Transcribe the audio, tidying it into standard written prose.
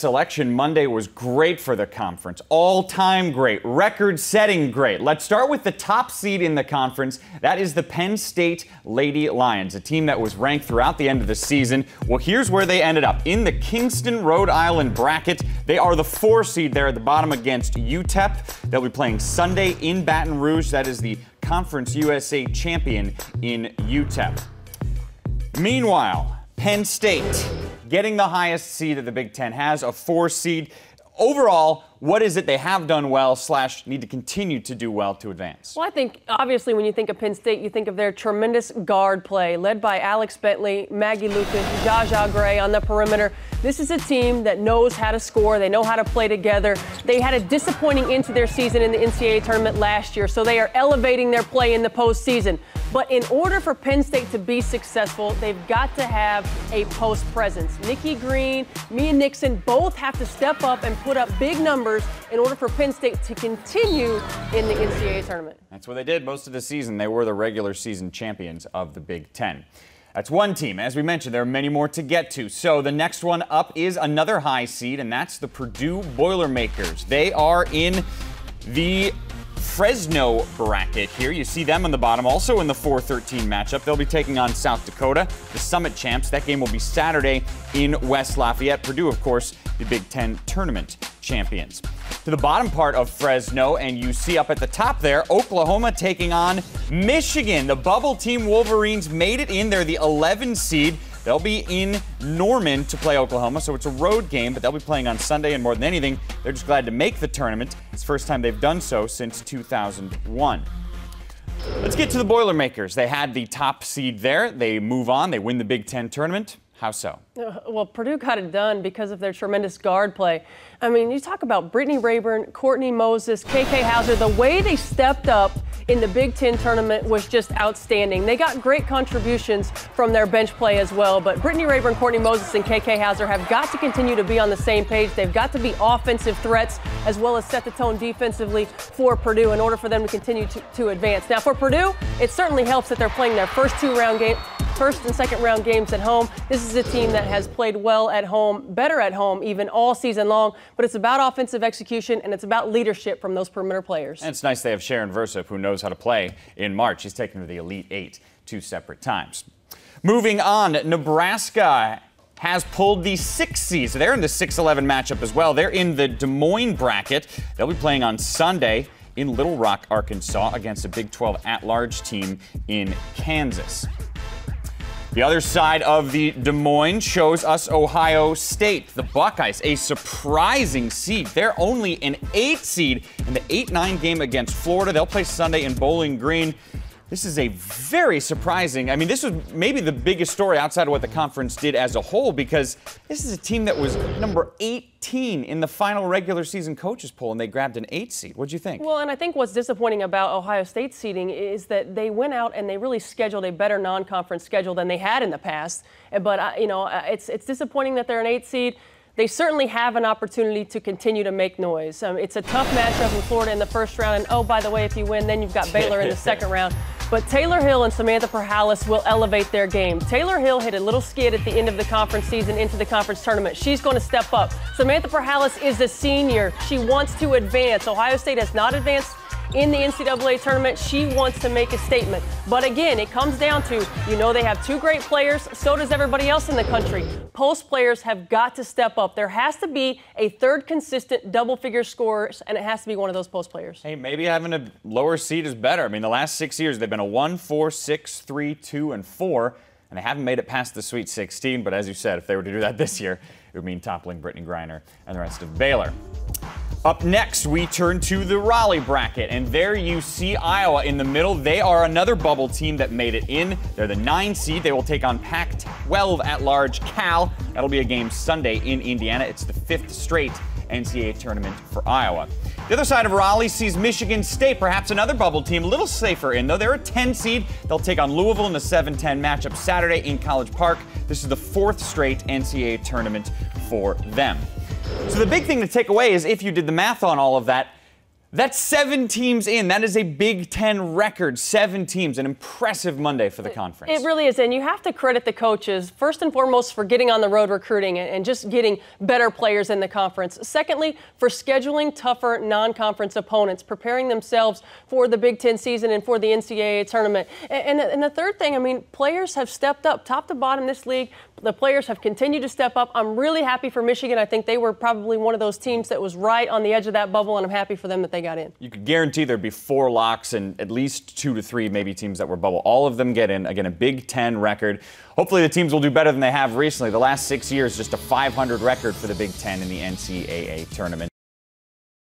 Selection Monday was great for the conference. All-time great, record-setting great. Let's start with the top seed in the conference. That is the Penn State Lady Lions, a team that was ranked throughout the end of the season. Well, here's where they ended up. In the Kingston, Rhode Island bracket, they are the 4 seed there at the bottom against UTEP. They'll be playing Sunday in Baton Rouge. That is the Conference USA champion in UTEP. Meanwhile, Penn State getting the highest seed that the Big Ten has, a 4 seed. Overall, what is it they have done well / need to continue to do well to advance? Well, I think, obviously, when you think of Penn State, you think of their tremendous guard play, led by Alex Bentley, Maggie Lucas, Jaja Gray on the perimeter. This is a team that knows how to score. They know how to play together. They had a disappointing end to their season in the NCAA tournament last year, so they are elevating their play in the postseason. But in order for Penn State to be successful, they've got to have a post presence. Nikki Green, Mia Nixon both have to step up and put up big numbers in order for Penn State to continue in the NCAA tournament. That's what they did most of the season. They were the regular season champions of the Big Ten. That's one team. As we mentioned, there are many more to get to. So the next one up is another high seed, and that's the Purdue Boilermakers. They are in the Fresno bracket here. You see them on the bottom, also in the 4-13 matchup. They'll be taking on South Dakota, the Summit champs. That game will be Saturday in West Lafayette. Purdue, of course, the Big Ten tournament champions. To the bottom part of Fresno, and you see up at the top there, Oklahoma taking on Michigan. The bubble team Wolverines made it in. They're the 11 seed. They'll be in Norman to play Oklahoma, so it's a road game, but they'll be playing on Sunday, and more than anything, they're just glad to make the tournament. It's the first time they've done so since 2001. Let's get to the Boilermakers. They had the top seed there. They move on. They win the Big Ten tournament. How so? Well, Purdue got it done because of their tremendous guard play. I mean, you talk about Brittany Rayburn, Courtney Moses, KK Hauser. The way they stepped up in the Big Ten tournament was just outstanding. They got great contributions from their bench play as well, but Brittany Rayburn, Courtney Moses, and KK Hauser have got to continue to be on the same page. They've got to be offensive threats as well as set the tone defensively for Purdue in order for them to continue to advance. Now, for Purdue, it certainly helps that they're playing their first and second round games at home. This is a team that has played well at home, better at home even all season long, but it's about offensive execution and it's about leadership from those perimeter players. And it's nice they have Sharon Versup, who knows how to play in March. She's taken to the Elite 8 2 separate times. Moving on, Nebraska has pulled the 6th seed. So they're in the 6-11 matchup as well. They're in the Des Moines bracket. They'll be playing on Sunday in Little Rock, Arkansas, against a Big 12 at-large team in Kansas. The other side of the Des Moines shows us Ohio State. The Buckeyes, a surprising seed. They're only an 8 seed in the 8-9 game against Florida. They'll play Sunday in Bowling Green. This is a very surprising, I mean, this was maybe the biggest story outside of what the conference did as a whole, because this is a team that was number 18 in the final regular season coaches poll, and they grabbed an 8 seed. What'd you think? Well, and I think what's disappointing about Ohio State's seeding is that they went out and they really scheduled a better non-conference schedule than they had in the past. But, it's disappointing that they're an 8 seed. They certainly have an opportunity to continue to make noise. It's a tough matchup in Florida in the first round. And, oh, by the way, if you win, then you've got Baylor in the second round. But Taylor Hill and Samantha Perhalis will elevate their game. Taylor Hill hit a little skid at the end of the conference season into the conference tournament. She's going to step up. Samantha Perhalis is a senior. She wants to advance. Ohio State has not advanced in the NCAA tournament. She wants to make a statement. But again, it comes down to, they have 2 great players. So does everybody else in the country. Post players have got to step up. There has to be a third consistent double-figure scorer, and it has to be one of those post players. Hey, maybe having a lower seed is better. I mean, the last 6 years, they've been a 1, 4, 6, 3, 2, and 4, and they haven't made it past the Sweet 16. But as you said, if they were to do that this year, it would mean toppling Brittany Griner and the rest of Baylor. Up next, we turn to the Raleigh bracket, and there you see Iowa in the middle. They are another bubble team that made it in. They're the 9 seed. They will take on Pac-12 at-large Cal. That'll be a game Sunday in Indiana. It's the 5th straight NCAA tournament for Iowa. The other side of Raleigh sees Michigan State, perhaps another bubble team, a little safer in, though. They're a 10 seed. They'll take on Louisville in the 7-10 matchup Saturday in College Park. This is the 4th straight NCAA tournament for them. So the big thing to take away is, if you did the math on all of that, That's 7 teams in. That is a Big Ten record. 7 teams. An impressive Monday for the conference. It really is. And you have to credit the coaches, first and foremost, for getting on the road recruiting and just getting better players in the conference. Secondly, for scheduling tougher non-conference opponents, preparing themselves for the Big Ten season and for the NCAA tournament. And the third thing, I mean, players have stepped up top to bottom this league. The players have continued to step up. I'm really happy for Michigan. I think they were probably one of those teams that was right on the edge of that bubble, and I'm happy for them that they got in. You could guarantee there'd be 4 locks and at least 2 to 3 maybe teams that were bubble. All of them get in. Again, a Big Ten record. Hopefully the teams will do better than they have recently. The last 6 years, just a 500 record for the Big Ten in the NCAA tournament.